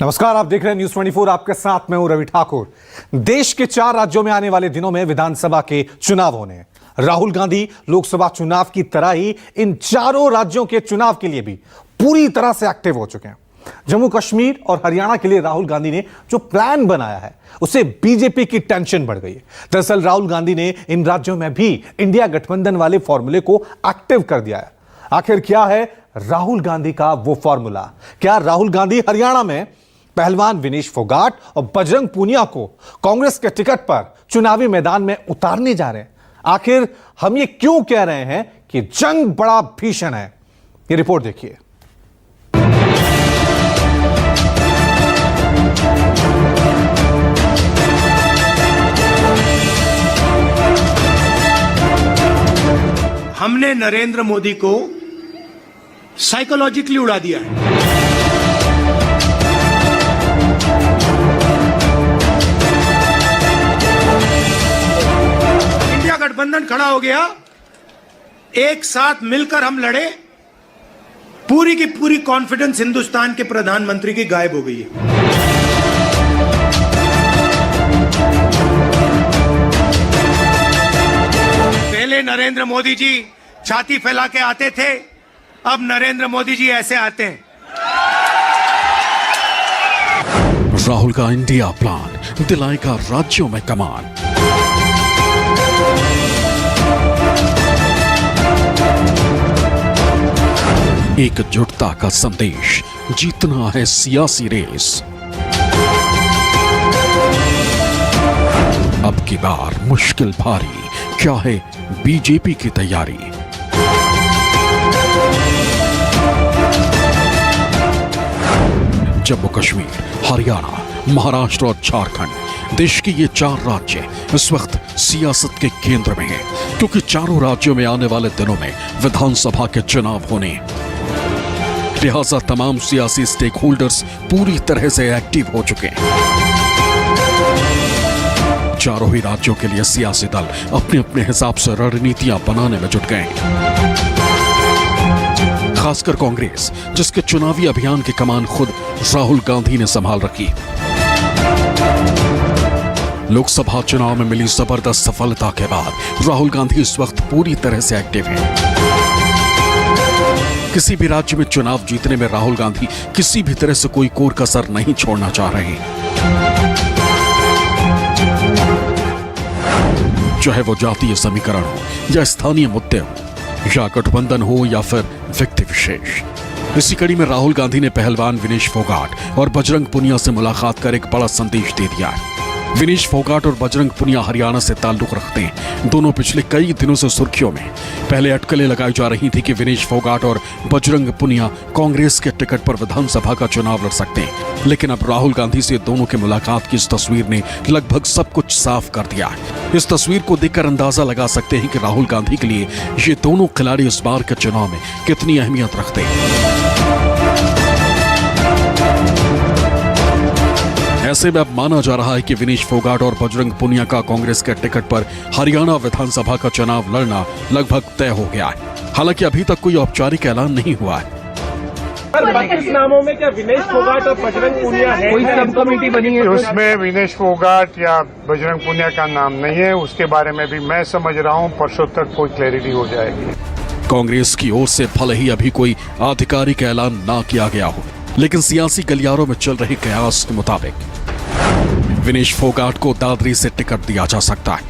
नमस्कार, आप देख रहे हैं न्यूज 24। आपके साथ मैं हूं रवि ठाकुर। देश के 4 राज्यों में आने वाले दिनों में विधानसभा के चुनाव होने हैं। राहुल गांधी लोकसभा चुनाव की तरह ही इन चारों राज्यों के चुनाव के लिए भी पूरी तरह से एक्टिव हो चुके हैं। जम्मू कश्मीर और हरियाणा के लिए राहुल गांधी ने जो प्लान बनाया है उससे बीजेपी की टेंशन बढ़ गई है। दरअसल राहुल गांधी ने इन राज्यों में भी इंडिया गठबंधन वाले फॉर्मूले को एक्टिव कर दिया है। आखिर क्या है राहुल गांधी का वो फॉर्मूला? क्या राहुल गांधी हरियाणा में पहलवान विनेश फोगाट और बजरंग पूनिया को कांग्रेस के टिकट पर चुनावी मैदान में उतारने जा रहे हैं? आखिर हम ये क्यों कह रहे हैं कि जंग बड़ा भीषण है? ये रिपोर्ट देखिए। हमने नरेंद्र मोदी को साइकोलॉजिकली उड़ा दिया है। इंडिया गठबंधन खड़ा हो गया, एक साथ मिलकर हम लड़े, पूरी की पूरी कॉन्फिडेंस हिंदुस्तान के प्रधानमंत्री की गायब हो गई है। पहले नरेंद्र मोदी जी छाती फैला के आते थे, अब नरेंद्र मोदी जी ऐसे आते हैं। राहुल का इंडिया प्लान दिलाएगा राज्यों में कमान। एकजुटता का संदेश, जीतना है सियासी रेस। अब की बार मुश्किल भारी, क्या है बीजेपी की तैयारी? जम्मू कश्मीर, हरियाणा, महाराष्ट्र और झारखंड, देश के ये 4 राज्य इस वक्त सियासत के केंद्र में हैं, क्योंकि चारों राज्यों में आने वाले दिनों में विधानसभा के चुनाव होने। लिहाजा तमाम सियासी स्टेक होल्डर्स पूरी तरह से एक्टिव हो चुके हैं। चारों ही राज्यों के लिए सियासी दल अपने अपने हिसाब से रणनीतियां बनाने में जुट गए हैं। खासकर कांग्रेस, जिसके चुनावी अभियान की कमान खुद राहुल गांधी ने संभाल रखी। लोकसभा चुनाव में मिली जबरदस्त सफलता के बाद राहुल गांधी इस वक्त पूरी तरह से एक्टिव हैं। किसी भी राज्य में चुनाव जीतने में राहुल गांधी किसी भी तरह से कोई कोर कसर नहीं छोड़ना चाह रहे। चाहे वो जातीय समीकरण हो या स्थानीय मुद्दे हो या गठबंधन हो या फिर व्यक्ति विशेष। इसी कड़ी में राहुल गांधी ने पहलवान विनेश फोगाट और बजरंग पुनिया से मुलाकात कर एक बड़ा संदेश दे दिया है। विनेश फोगाट और बजरंग पुनिया हरियाणा से ताल्लुक रखते हैं। दोनों पिछले कई दिनों से सुर्खियों में। पहले अटकलें लगाई जा रही थी कि विनेश फोगाट और बजरंग पुनिया कांग्रेस के टिकट पर विधानसभा का चुनाव लड़ सकते हैं, लेकिन अब राहुल गांधी से दोनों की मुलाकात की इस तस्वीर ने लगभग सब कुछ साफ कर दिया है। इस तस्वीर को देखकर अंदाजा लगा सकते हैं कि राहुल गांधी के लिए ये दोनों खिलाड़ी इस बार के चुनाव में कितनी अहमियत रखते हैं। ऐसे में अब माना जा रहा है कि विनेश फोगाट और बजरंग पुनिया का कांग्रेस के टिकट पर हरियाणा विधानसभा का चुनाव लड़ना लगभग तय हो गया है। हालांकि अभी तक कोई औपचारिक ऐलान नहीं हुआ है। 32 नामों में क्या विनेश फोगाट और बजरंग पूनिया है? कोई सब कमेटी बनी है? उसमें विनेश फोगाट या बजरंग पूनिया का नाम नहीं है। उसके बारे में भी मैं समझ रहा हूँ परसों तक कोई क्लैरिटी हो जाएगी। कांग्रेस की ओर से भले ही अभी कोई आधिकारिक ऐलान ना किया गया हो, लेकिन सियासी गलियारों में चल रहे कयास के मुताबिक विनेश फोगाट को दादरी से टिकट दिया जा सकता है।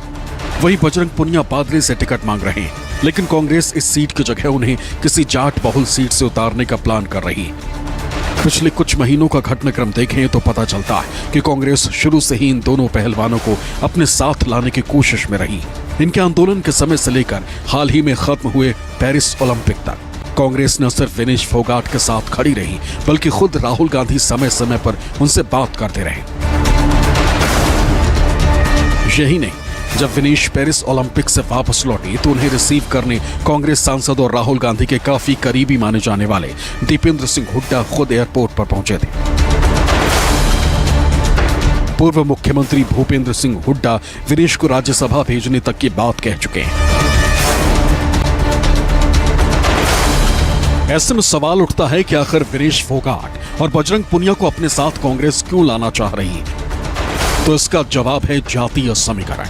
वहीं बजरंग पुनिया पादरी से टिकट मांग रहे हैं, लेकिन कांग्रेस इस सीट की जगह उन्हें किसी जाट बहुल सीट से उतारने का प्लान कर रही है। पिछले कुछ महीनों का घटनाक्रम देखें तो पता चलता है कि कांग्रेस शुरू से ही इन दोनों पहलवानों को अपने साथ लाने की कोशिश में रही। इनके आंदोलन के समय से लेकर हाल ही में खत्म हुए पेरिस ओलंपिक तक कांग्रेस न सिर्फ विनेश फोगाट के साथ खड़ी रही, बल्कि खुद राहुल गांधी समय समय पर उनसे बात करते रहे। यही नहीं, जब विनेश पेरिस ओलंपिक से वापस लौटे तो उन्हें रिसीव करने कांग्रेस सांसद और राहुल गांधी के काफी करीबी माने जाने वाले दीपेंद्र सिंह हुड्डा खुद एयरपोर्ट पर पहुंचे थे। पूर्व मुख्यमंत्री भूपेंद्र सिंह हुड्डा विनेश को राज्यसभा भेजने तक की बात कह चुके हैं। ऐसे में सवाल उठता है कि आखिर विनेश फोगाट और बजरंग पुनिया को अपने साथ कांग्रेस क्यों लाना चाह रही है, तो इसका जवाब है जातीय समीकरण।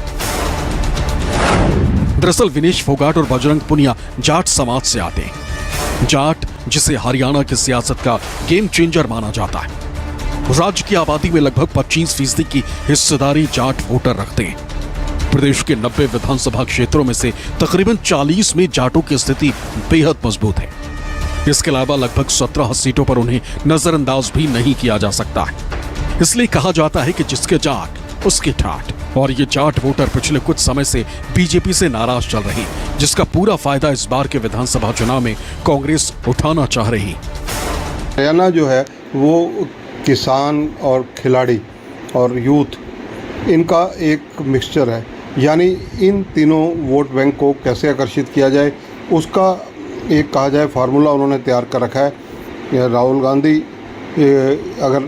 दरअसल विनेश फोगाट और बजरंग पुनिया जाट समाज से आते हैं। जाट, जिसे हरियाणा की सियासत का गेम चेंजर माना जाता है। राज्य की आबादी में लगभग 25% की हिस्सेदारी जाट वोटर रखते हैं। प्रदेश के 90 विधानसभा क्षेत्रों में से तकरीबन 40 में जाटों की स्थिति बेहद मजबूत है। इसके अलावा लगभग 17 सीटों पर उन्हें नजरअंदाज भी नहीं किया जा सकता है। इसलिए कहा जाता है कि जिसके जाट उसकी ठाठ। और ये जाट वोटर पिछले कुछ समय से बीजेपी से नाराज चल रही, जिसका पूरा फायदा इस बार के विधानसभा चुनाव में कांग्रेस उठाना चाह रही। हरियाणा जो है वो किसान और खिलाड़ी और यूथ, इनका एक मिक्सचर है। यानी इन तीनों वोट बैंक को कैसे आकर्षित किया जाए, उसका एक कहा जाए फार्मूला उन्होंने तैयार कर रखा है। राहुल गांधी अगर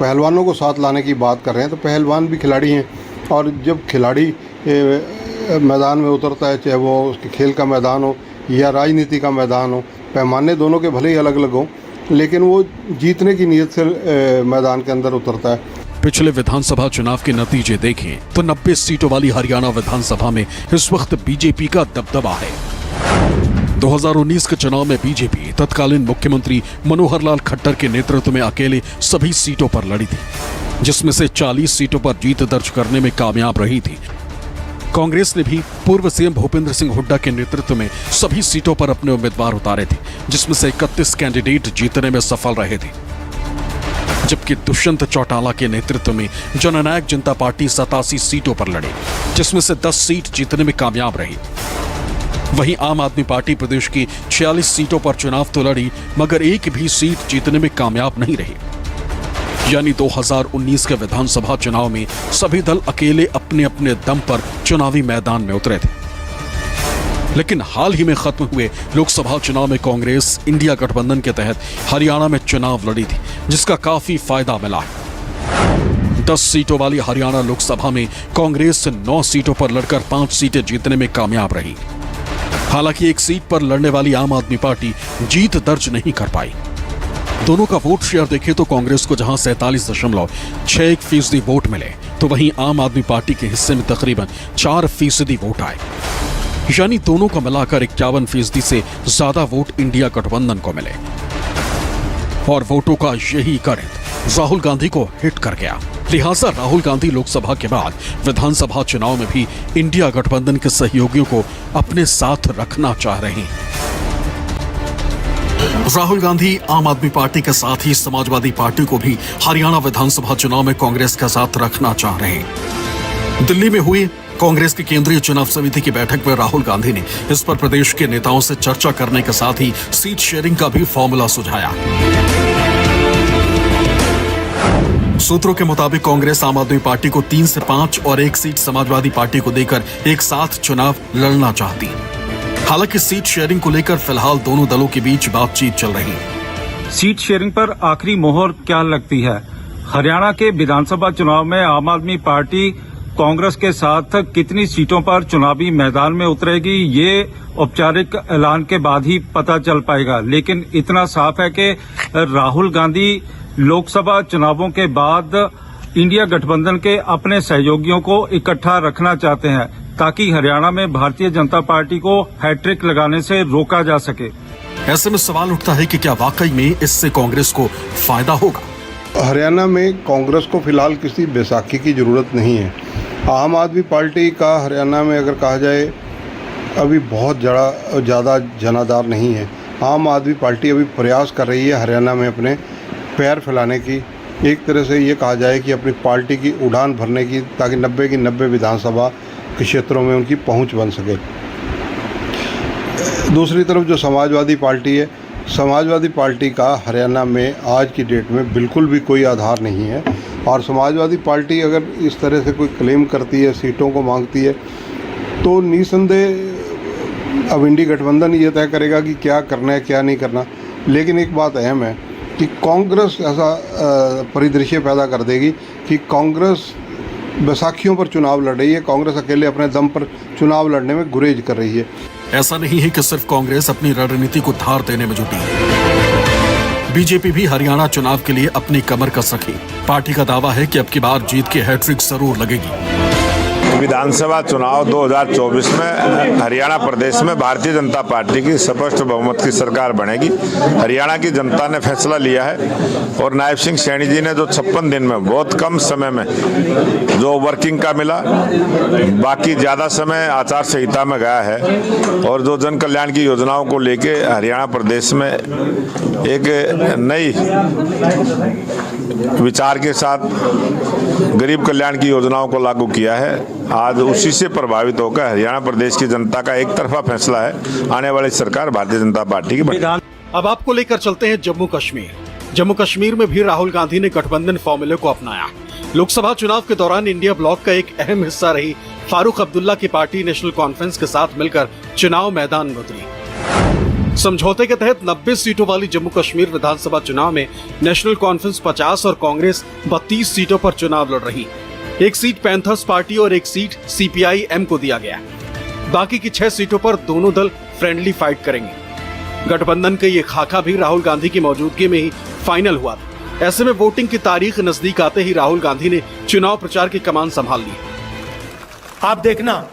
पहलवानों को साथ लाने की बात कर रहे हैं, तो पहलवान भी खिलाड़ी हैं, और जब खिलाड़ी मैदान में उतरता है, चाहे वो उसके खेल का मैदान हो या राजनीति का मैदान हो, पैमाने दोनों के भले ही अलग अलग हों, लेकिन वो जीतने की नीयत से मैदान के अंदर उतरता है। पिछले विधानसभा चुनाव के नतीजे देखें तो 90 सीटों वाली हरियाणा विधानसभा में इस वक्त बीजेपी का दबदबा है। 2019 के चुनाव में बीजेपी तत्कालीन मुख्यमंत्री मनोहर लाल खट्टर के नेतृत्व में अकेले सभी सीटों पर लड़ी थी, जिसमें से 40 सीटों पर जीत दर्ज करने में कामयाब रही थी। कांग्रेस ने भी पूर्व सीएम भूपेंद्र सिंह हुड्डा के नेतृत्व में सभी सीटों पर अपने उम्मीदवार उतारे थे, जिसमें से 31 कैंडिडेट जीतने में सफल रहे थे। जबकि दुष्यंत चौटाला के नेतृत्व में जननायक जनता पार्टी 87 सीटों पर लड़ी, जिसमें से 10 सीट जीतने में कामयाब रही। वहीं आम आदमी पार्टी प्रदेश की 46 सीटों पर चुनाव तो लड़ी, मगर एक भी सीट जीतने में कामयाब नहीं रही। यानी 2019 के विधानसभा चुनाव में सभी दल अकेले अपने अपने दम पर चुनावी मैदान में उतरे थे। लेकिन हाल ही में खत्म हुए लोकसभा चुनाव में कांग्रेस इंडिया गठबंधन के तहत हरियाणा में चुनाव लड़ी थी, जिसका काफी फायदा मिला है। 10 सीटों वाली हरियाणा लोकसभा में कांग्रेस 9 सीटों पर लड़कर 5 सीटें जीतने में कामयाब रही। हालांकि एक सीट पर लड़ने वाली आम आदमी पार्टी जीत दर्ज नहीं कर पाई। दोनों का वोट शेयर देखें तो कांग्रेस को जहां 47.61% वोट मिले, तो वहीं आम आदमी पार्टी के हिस्से में तकरीबन 4% वोट आए। यानी दोनों को मिलाकर 51% से ज्यादा वोट इंडिया गठबंधन को मिले। और वोटों का यही गणित राहुल गांधी को हिट कर गया। लिहाजा राहुल गांधी लोकसभा के बाद विधानसभा चुनाव में भी इंडिया गठबंधन के सहयोगियों को अपने साथ रखना चाह रहे हैं। राहुल गांधी आम आदमी पार्टी के साथ ही समाजवादी पार्टी को भी हरियाणा विधानसभा चुनाव में कांग्रेस के साथ रखना चाह रहे हैं। दिल्ली में हुई कांग्रेस की केंद्रीय चुनाव समिति की बैठक में राहुल गांधी ने इस पर प्रदेश के नेताओं से चर्चा करने के साथ ही सीट शेयरिंग का भी फॉर्मूला सुझाया। सूत्रों के मुताबिक कांग्रेस आम आदमी पार्टी को 3 से 5 और 1 सीट समाजवादी पार्टी को देकर एक साथ चुनाव लड़ना चाहती है। हालांकि सीट शेयरिंग को लेकर फिलहाल दोनों दलों के बीच बातचीत चल रही है। सीट शेयरिंग पर आखिरी मोहर क्या लगती है? हरियाणा के विधानसभा चुनाव में आम आदमी पार्टी कांग्रेस के साथ कितनी सीटों पर चुनावी मैदान में उतरेगी, ये औपचारिक ऐलान के बाद ही पता चल पाएगा। लेकिन इतना साफ है कि राहुल गांधी लोकसभा चुनावों के बाद इंडिया गठबंधन के अपने सहयोगियों को इकट्ठा रखना चाहते हैं, ताकि हरियाणा में भारतीय जनता पार्टी को हैट्रिक लगाने से रोका जा सके। ऐसे में सवाल उठता है कि क्या वाकई में इससे कांग्रेस को फायदा होगा? हरियाणा में कांग्रेस को फिलहाल किसी बैसाखी की जरूरत नहीं है। आम आदमी पार्टी का हरियाणा में अगर कहा जाए अभी बहुत ज़्यादा जनाधार नहीं है। आम आदमी पार्टी अभी प्रयास कर रही है हरियाणा में अपने पैर फैलाने की, एक तरह से ये कहा जाए कि अपनी पार्टी की उड़ान भरने की, ताकि 90 की 90 विधानसभा के क्षेत्रों में उनकी पहुंच बन सके। दूसरी तरफ जो समाजवादी पार्टी है, समाजवादी पार्टी का हरियाणा में आज की डेट में बिल्कुल भी कोई आधार नहीं है। और समाजवादी पार्टी अगर इस तरह से कोई क्लेम करती है, सीटों को मांगती है, तो निसंदेह अब इंडी गठबंधन ये तय करेगा कि क्या करना है क्या नहीं करना। लेकिन एक बात अहम है कि कांग्रेस ऐसा परिदृश्य पैदा कर देगी कि कांग्रेस बैसाखियों पर चुनाव लड़ रही है, कांग्रेस अकेले अपने दम पर चुनाव लड़ने में गुरेज कर रही है। ऐसा नहीं है कि सिर्फ कांग्रेस अपनी रणनीति को धार देने में जुटी है। बीजेपी भी हरियाणा चुनाव के लिए अपनी कमर कस रखी। पार्टी का दावा है कि अब की बार जीत की हैट्रिक जरूर लगेगी। विधानसभा चुनाव 2024 में हरियाणा प्रदेश में भारतीय जनता पार्टी की स्पष्ट बहुमत की सरकार बनेगी। हरियाणा की जनता ने फैसला लिया है और नायब सिंह सैनी जी ने जो 56 दिन में बहुत कम समय में जो वर्किंग का मिला, बाकी ज़्यादा समय आचार संहिता में गया है और जो जन कल्याण की योजनाओं को लेके हरियाणा प्रदेश में एक नई विचार के साथ गरीब कल्याण की योजनाओं को लागू किया है। आज उसी से प्रभावित होकर हरियाणा प्रदेश की जनता का एक तरफा फैसला है, आने वाली सरकार भारतीय जनता पार्टी की बनेगी। अब आपको लेकर चलते हैं जम्मू कश्मीर। जम्मू कश्मीर में भी राहुल गांधी ने गठबंधन फॉर्मूले को अपनाया। लोकसभा चुनाव के दौरान इंडिया ब्लॉक का एक अहम हिस्सा रही फारूक अब्दुल्ला की पार्टी नेशनल कॉन्फ्रेंस के साथ मिलकर चुनाव मैदान में उतरी। समझौते के तहत 90 सीटों वाली जम्मू कश्मीर विधानसभा चुनाव में नेशनल कॉन्फ्रेंस 50 और कांग्रेस 32 सीटों पर चुनाव लड़ रही। एक सीट पैंथर्स पार्टी और एक सीट CPI-M को दिया गया। बाकी की 6 सीटों पर दोनों दल फ्रेंडली फाइट करेंगे। गठबंधन का ये खाका भी राहुल गांधी की मौजूदगी में ही फाइनल हुआ था। ऐसे में वोटिंग की तारीख नजदीक आते ही राहुल गांधी ने चुनाव प्रचार की कमान संभाल ली। आप देखना,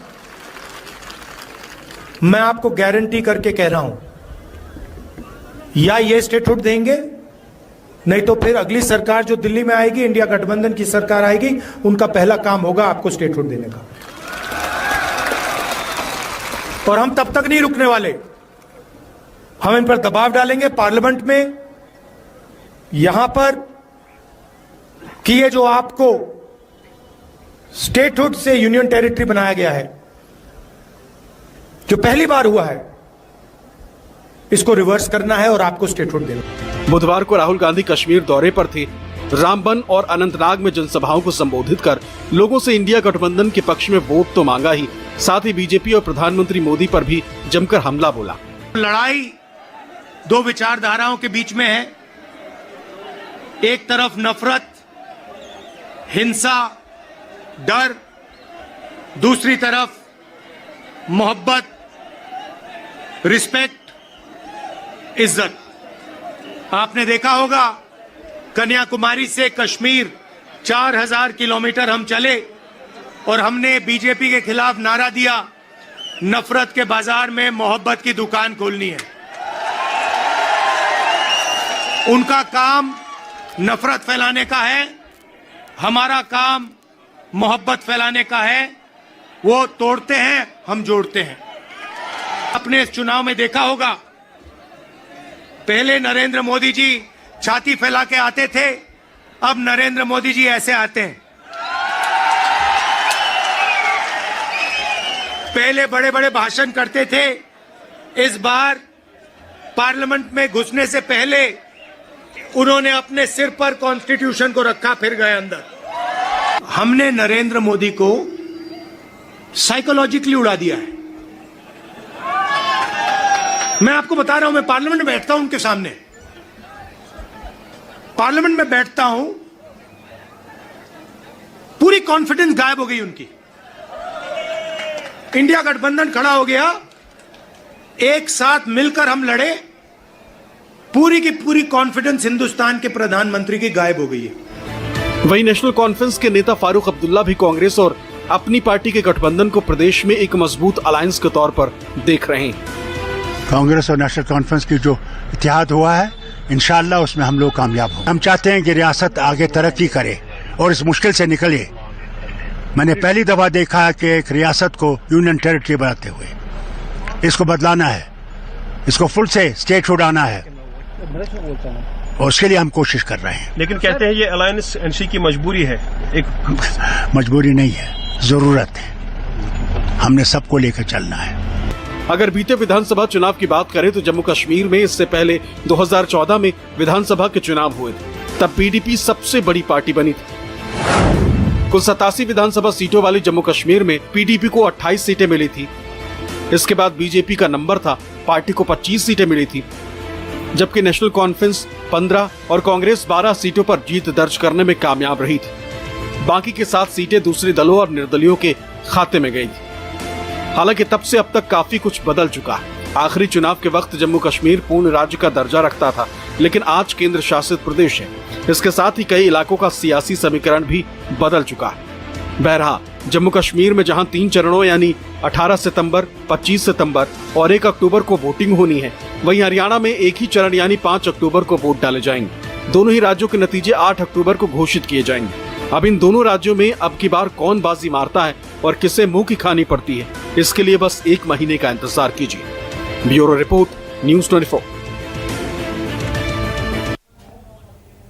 मैं आपको गारंटी करके कह रहा हूं, या ये स्टेटहुड देंगे, नहीं तो फिर अगली सरकार जो दिल्ली में आएगी, इंडिया गठबंधन की सरकार आएगी, उनका पहला काम होगा आपको स्टेटहुड देने का। और हम तब तक नहीं रुकने वाले, हम इन पर दबाव डालेंगे पार्लियामेंट में, यहां पर कि ये जो आपको स्टेटहुड से यूनियन टेरिटरी बनाया गया है, जो पहली बार हुआ है, इसको रिवर्स करना है और आपको स्टेटहुड देना। बुधवार को राहुल गांधी कश्मीर दौरे पर थे। रामबन और अनंतनाग में जनसभाओं को संबोधित कर लोगों से इंडिया गठबंधन के पक्ष में वोट तो मांगा ही, साथ ही बीजेपी और प्रधानमंत्री मोदी पर भी जमकर हमला बोला। लड़ाई दो विचारधाराओं के बीच में है। एक तरफ नफरत, हिंसा, डर, दूसरी तरफ मोहब्बत, रिस्पेक्ट, इज्जत। आपने देखा होगा, कन्याकुमारी से कश्मीर 4000 किलोमीटर हम चले और हमने बीजेपी के खिलाफ नारा दिया, नफरत के बाजार में मोहब्बत की दुकान खोलनी है। उनका काम नफरत फैलाने का है, हमारा काम मोहब्बत फैलाने का है। वो तोड़ते हैं, हम जोड़ते हैं। अपने इस चुनाव में देखा होगा, पहले नरेंद्र मोदी जी छाती फैला के आते थे, अब नरेंद्र मोदी जी ऐसे आते हैं। पहले बड़े बड़े भाषण करते थे, इस बार पार्लियामेंट में घुसने से पहले उन्होंने अपने सिर पर कॉन्स्टिट्यूशन को रखा, फिर गए अंदर। हमने नरेंद्र मोदी को साइकोलॉजिकली उड़ा दिया है। मैं आपको बता रहा हूं, मैं पार्लियामेंट में बैठता हूं, उनके सामने पार्लियामेंट में बैठता हूं, पूरी कॉन्फिडेंस गायब हो गई उनकी। इंडिया गठबंधन खड़ा हो गया, एक साथ मिलकर हम लड़े, पूरी की पूरी कॉन्फिडेंस हिंदुस्तान के प्रधानमंत्री की गायब हो गई है। वहीं नेशनल कॉन्फ्रेंस के नेता फारूक अब्दुल्ला भी कांग्रेस और अपनी पार्टी के गठबंधन को प्रदेश में एक मजबूत अलायंस के तौर पर देख रहे हैं। कांग्रेस और नेशनल कॉन्फ्रेंस की जो इत्तेहाद हुआ है, इंशाअल्लाह उसमें हम लोग कामयाब हों। हम चाहते हैं कि रियासत आगे तरक्की करे और इस मुश्किल से निकले। मैंने पहली दफा देखा है कि एक रियासत को यूनियन टेरिटरी बनाते हुए, इसको बदलाना है, इसको फुल से स्टेटहुड आना है और उसके लिए हम कोशिश कर रहे हैं। लेकिन कहते हैं ये अलायंस एनसी की मजबूरी है। एक मजबूरी नहीं है, जरूरत है। हमने सबको लेकर चलना है। अगर बीते विधानसभा चुनाव की बात करें तो जम्मू कश्मीर में इससे पहले 2014 में विधानसभा के चुनाव हुए थे। तब पीडीपी सबसे बड़ी पार्टी बनी थी। कुल 87 विधानसभा सीटों वाली जम्मू कश्मीर में पीडीपी को 28 सीटें मिली थी। इसके बाद बीजेपी का नंबर था, पार्टी को 25 सीटें मिली थी, जबकि नेशनल कॉन्फ्रेंस 15 और कांग्रेस 12 सीटों पर जीत दर्ज करने में कामयाब रही थी। बाकी के 7 सीटें दूसरे दलों और निर्दलियों के खाते में गई थी। हालांकि तब से अब तक काफी कुछ बदल चुका है। आखिरी चुनाव के वक्त जम्मू कश्मीर पूर्ण राज्य का दर्जा रखता था, लेकिन आज केंद्र शासित प्रदेश है। इसके साथ ही कई इलाकों का सियासी समीकरण भी बदल चुका है। बहरहाल जम्मू कश्मीर में जहां 3 चरणों यानी 18 सितंबर, 25 सितंबर और 1 अक्टूबर को वोटिंग होनी है, वहीं हरियाणा में एक ही चरण यानी 5 अक्टूबर को वोट डाले जाएंगे। दोनों ही राज्यों के नतीजे 8 अक्टूबर को घोषित किए जाएंगे। अब इन दोनों राज्यों में अब की बार कौन बाजी मारता है और किसे मुंह की खानी पड़ती है, इसके लिए बस 1 महीने का इंतजार कीजिए। Bureau report, news 24।